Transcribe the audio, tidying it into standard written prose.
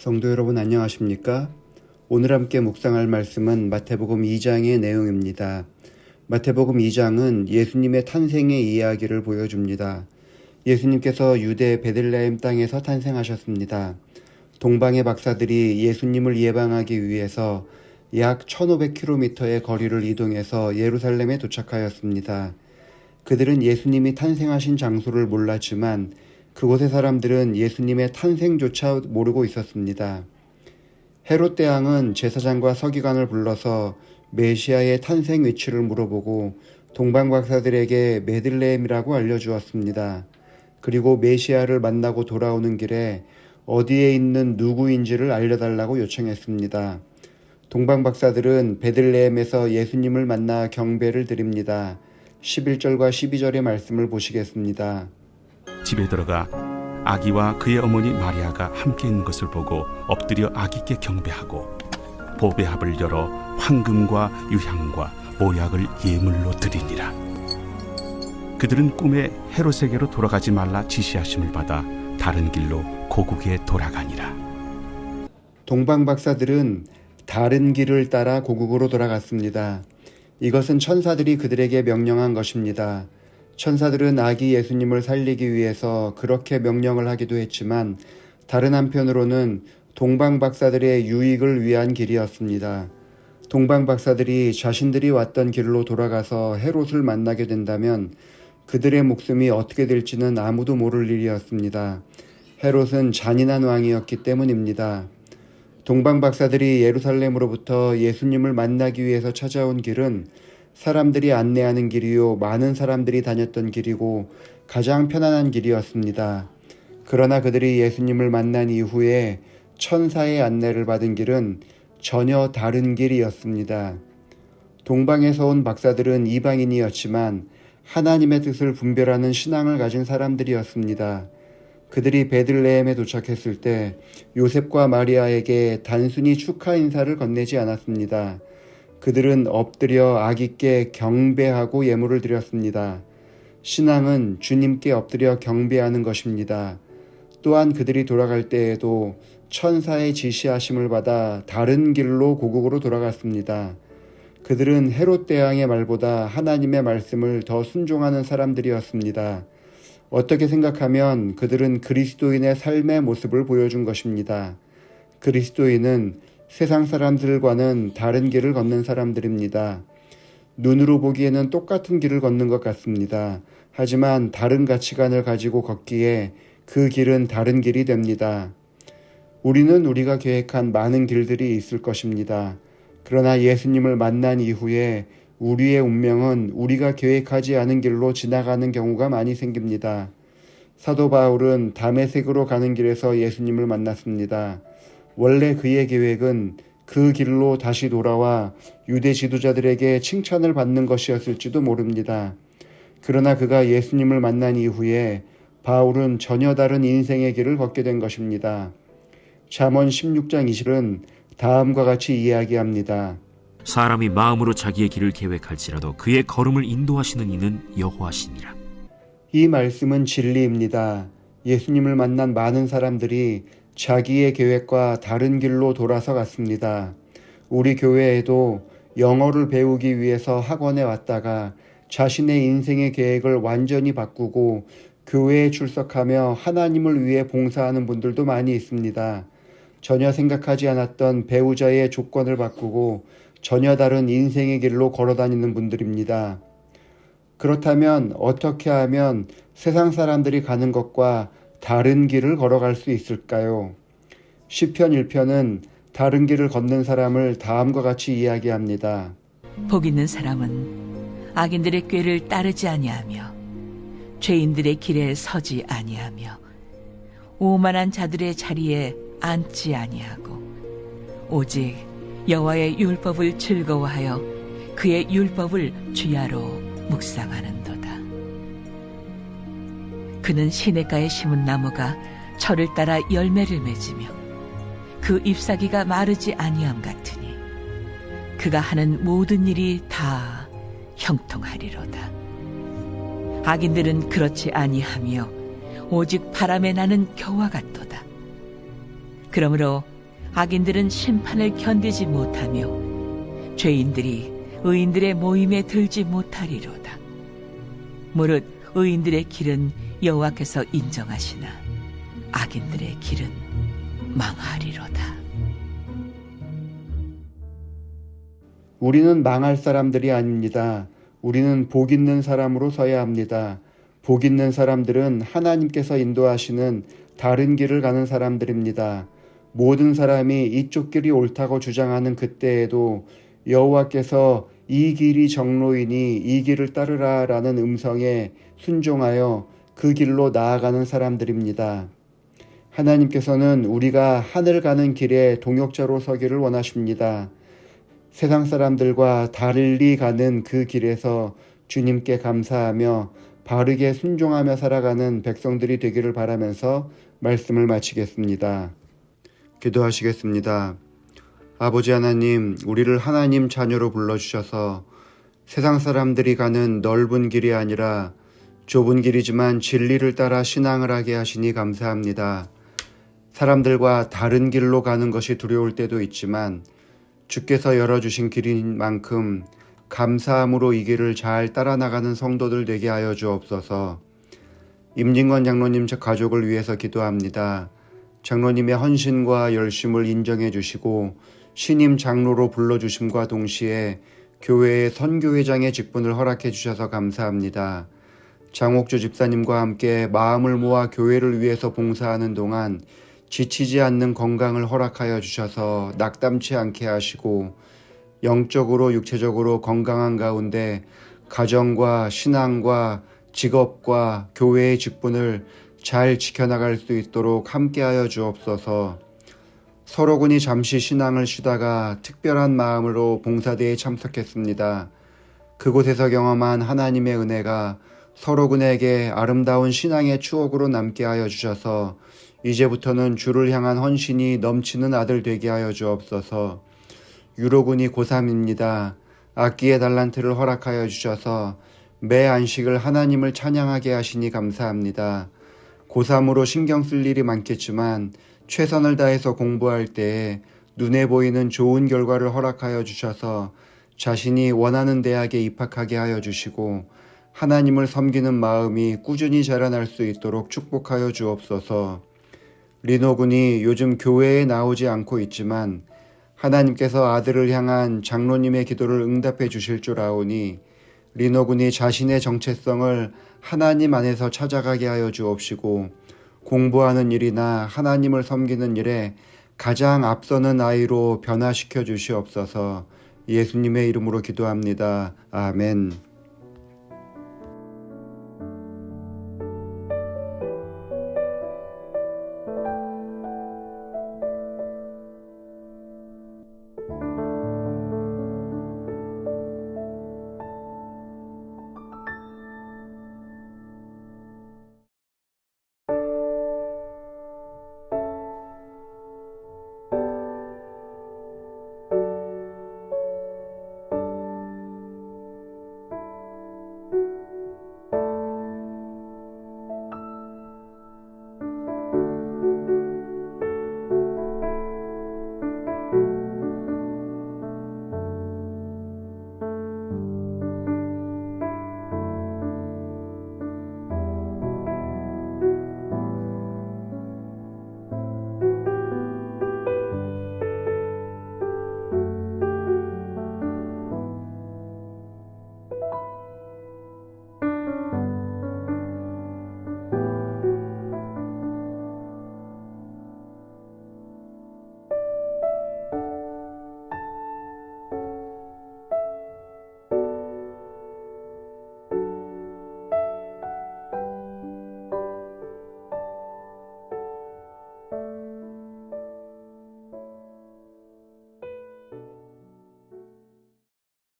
성도 여러분 안녕하십니까? 오늘 함께 묵상할 말씀은 마태복음 2장의 내용입니다. 마태복음 2장은 예수님의 탄생의 이야기를 보여줍니다. 예수님께서 유대 베들레헴 땅에서 탄생하셨습니다. 동방의 박사들이 예수님을 예방하기 위해서 약 1500km의 거리를 이동해서 예루살렘에 도착하였습니다. 그들은 예수님이 탄생하신 장소를 몰랐지만 그곳의 사람들은 예수님의 탄생조차 모르고 있었습니다. 헤롯 대왕은 제사장과 서기관을 불러서 메시아의 탄생 위치를 물어보고 동방박사들에게 베들레헴이라고 알려주었습니다. 그리고 메시아를 만나고 돌아오는 길에 어디에 있는 누구인지를 알려달라고 요청했습니다. 동방박사들은 베들레헴에서 예수님을 만나 경배를 드립니다. 11절과 12절의 말씀을 보시겠습니다. 집에 들어가 아기와 그의 어머니 마리아가 함께 있는 것을 보고 엎드려 아기께 경배하고 보배합을 열어 황금과 유향과 모약을 예물로 드리니라. 그들은 꿈에 헤롯에게로 돌아가지 말라 지시하심을 받아 다른 길로 고국에 돌아가니라. 동방박사들은 다른 길을 따라 고국으로 돌아갔습니다. 이것은 천사들이 그들에게 명령한 것입니다. 천사들은 아기 예수님을 살리기 위해서 그렇게 명령을 하기도 했지만 다른 한편으로는 동방박사들의 유익을 위한 길이었습니다. 동방박사들이 자신들이 왔던 길로 돌아가서 헤롯을 만나게 된다면 그들의 목숨이 어떻게 될지는 아무도 모를 일이었습니다. 헤롯은 잔인한 왕이었기 때문입니다. 동방박사들이 예루살렘으로부터 예수님을 만나기 위해서 찾아온 길은 사람들이 안내하는 길이요 많은 사람들이 다녔던 길이고 가장 편안한 길이었습니다. 그러나 그들이 예수님을 만난 이후에 천사의 안내를 받은 길은 전혀 다른 길이었습니다. 동방에서 온 박사들은 이방인이었지만 하나님의 뜻을 분별하는 신앙을 가진 사람들이었습니다. 그들이 베들레헴에 도착했을 때 요셉과 마리아에게 단순히 축하 인사를 건네지 않았습니다. 그들은 엎드려 아기께 경배하고 예물을 드렸습니다. 신앙은 주님께 엎드려 경배하는 것입니다. 또한 그들이 돌아갈 때에도 천사의 지시하심을 받아 다른 길로 고국으로 돌아갔습니다. 그들은 헤롯 대왕의 말보다 하나님의 말씀을 더 순종하는 사람들이었습니다. 어떻게 생각하면 그들은 그리스도인의 삶의 모습을 보여준 것입니다. 그리스도인은 세상 사람들과는 다른 길을 걷는 사람들입니다. 눈으로 보기에는 똑같은 길을 걷는 것 같습니다. 하지만 다른 가치관을 가지고 걷기에 그 길은 다른 길이 됩니다. 우리는 우리가 계획한 많은 길들이 있을 것입니다. 그러나 예수님을 만난 이후에 우리의 운명은 우리가 계획하지 않은 길로 지나가는 경우가 많이 생깁니다. 사도 바울은 다메섹으로 가는 길에서 예수님을 만났습니다. 원래 그의 계획은 그 길로 다시 돌아와 유대 지도자들에게 칭찬을 받는 것이었을지도 모릅니다. 그러나 그가 예수님을 만난 이후에 바울은 전혀 다른 인생의 길을 걷게 된 것입니다. 잠언 16장 20은 다음과 같이 이야기합니다. 사람이 마음으로 자기의 길을 계획할지라도 그의 걸음을 인도하시는 이는 여호와시니라. 이 말씀은 진리입니다. 예수님을 만난 많은 사람들이 자기의 계획과 다른 길로 돌아서 갔습니다. 우리 교회에도 영어를 배우기 위해서 학원에 왔다가 자신의 인생의 계획을 완전히 바꾸고 교회에 출석하며 하나님을 위해 봉사하는 분들도 많이 있습니다. 전혀 생각하지 않았던 배우자의 조건을 바꾸고 전혀 다른 인생의 길로 걸어다니는 분들입니다. 그렇다면 어떻게 하면 세상 사람들이 가는 것과 다른 길을 걸어갈 수 있을까요? 시편 1편은 다른 길을 걷는 사람을 다음과 같이 이야기합니다. 복 있는 사람은 악인들의 꾀를 따르지 아니하며 죄인들의 길에 서지 아니하며 오만한 자들의 자리에 앉지 아니하고 오직 여호와의 율법을 즐거워하여 그의 율법을 주야로 묵상하는도다. 그는 시냇가에 심은 나무가 철을 따라 열매를 맺으며 그 잎사귀가 마르지 아니함 같으니 그가 하는 모든 일이 다 형통하리로다. 악인들은 그렇지 아니하며 오직 바람에 나는 겨와 같도다. 그러므로 악인들은 심판을 견디지 못하며 죄인들이 의인들의 모임에 들지 못하리로다. 무릇 의인들의 길은 여호와께서 인정하시나 악인들의 길은 망하리로다. 우리는 망할 사람들이 아닙니다. 우리는 복 있는 사람으로 서야 합니다. 복 있는 사람들은 하나님께서 인도하시는 다른 길을 가는 사람들입니다. 모든 사람이 이쪽 길이 옳다고 주장하는 그때에도 여호와께서 이 길이 정로이니 이 길을 따르라 라는 음성에 순종하여 그 길로 나아가는 사람들입니다. 하나님께서는 우리가 하늘 가는 길에 동역자로 서기를 원하십니다. 세상 사람들과 달리 가는 그 길에서 주님께 감사하며 바르게 순종하며 살아가는 백성들이 되기를 바라면서 말씀을 마치겠습니다. 기도하시겠습니다. 아버지 하나님, 우리를 하나님 자녀로 불러주셔서 세상 사람들이 가는 넓은 길이 아니라 좁은 길이지만 진리를 따라 신앙을 하게 하시니 감사합니다. 사람들과 다른 길로 가는 것이 두려울 때도 있지만 주께서 열어주신 길인 만큼 감사함으로 이 길을 잘 따라 나가는 성도들 되게 하여 주옵소서. 임진권 장로님 가족을 위해서 기도합니다. 장로님의 헌신과 열심을 인정해 주시고 신임 장로로 불러주심과 동시에 교회의 선교회장의 직분을 허락해 주셔서 감사합니다. 장옥주 집사님과 함께 마음을 모아 교회를 위해서 봉사하는 동안 지치지 않는 건강을 허락하여 주셔서 낙담치 않게 하시고 영적으로 육체적으로 건강한 가운데 가정과 신앙과 직업과 교회의 직분을 잘 지켜나갈 수 있도록 함께하여 주옵소서. 서로군이 잠시 신앙을 쉬다가 특별한 마음으로 봉사대에 참석했습니다. 그곳에서 경험한 하나님의 은혜가 서로군에게 아름다운 신앙의 추억으로 남게 하여 주셔서 이제부터는 주를 향한 헌신이 넘치는 아들 되게 하여 주옵소서. 유로군이 고3입니다. 악기의 달란트를 허락하여 주셔서 매 안식을 하나님을 찬양하게 하시니 감사합니다. 고3으로 신경 쓸 일이 많겠지만 최선을 다해서 공부할 때에 눈에 보이는 좋은 결과를 허락하여 주셔서 자신이 원하는 대학에 입학하게 하여 주시고 하나님을 섬기는 마음이 꾸준히 자라날 수 있도록 축복하여 주옵소서. 리노군이 요즘 교회에 나오지 않고 있지만 하나님께서 아들을 향한 장로님의 기도를 응답해 주실 줄 아오니 리노군이 자신의 정체성을 하나님 안에서 찾아가게 하여 주옵시고 공부하는 일이나 하나님을 섬기는 일에 가장 앞서는 아이로 변화시켜 주시옵소서. 예수님의 이름으로 기도합니다. 아멘.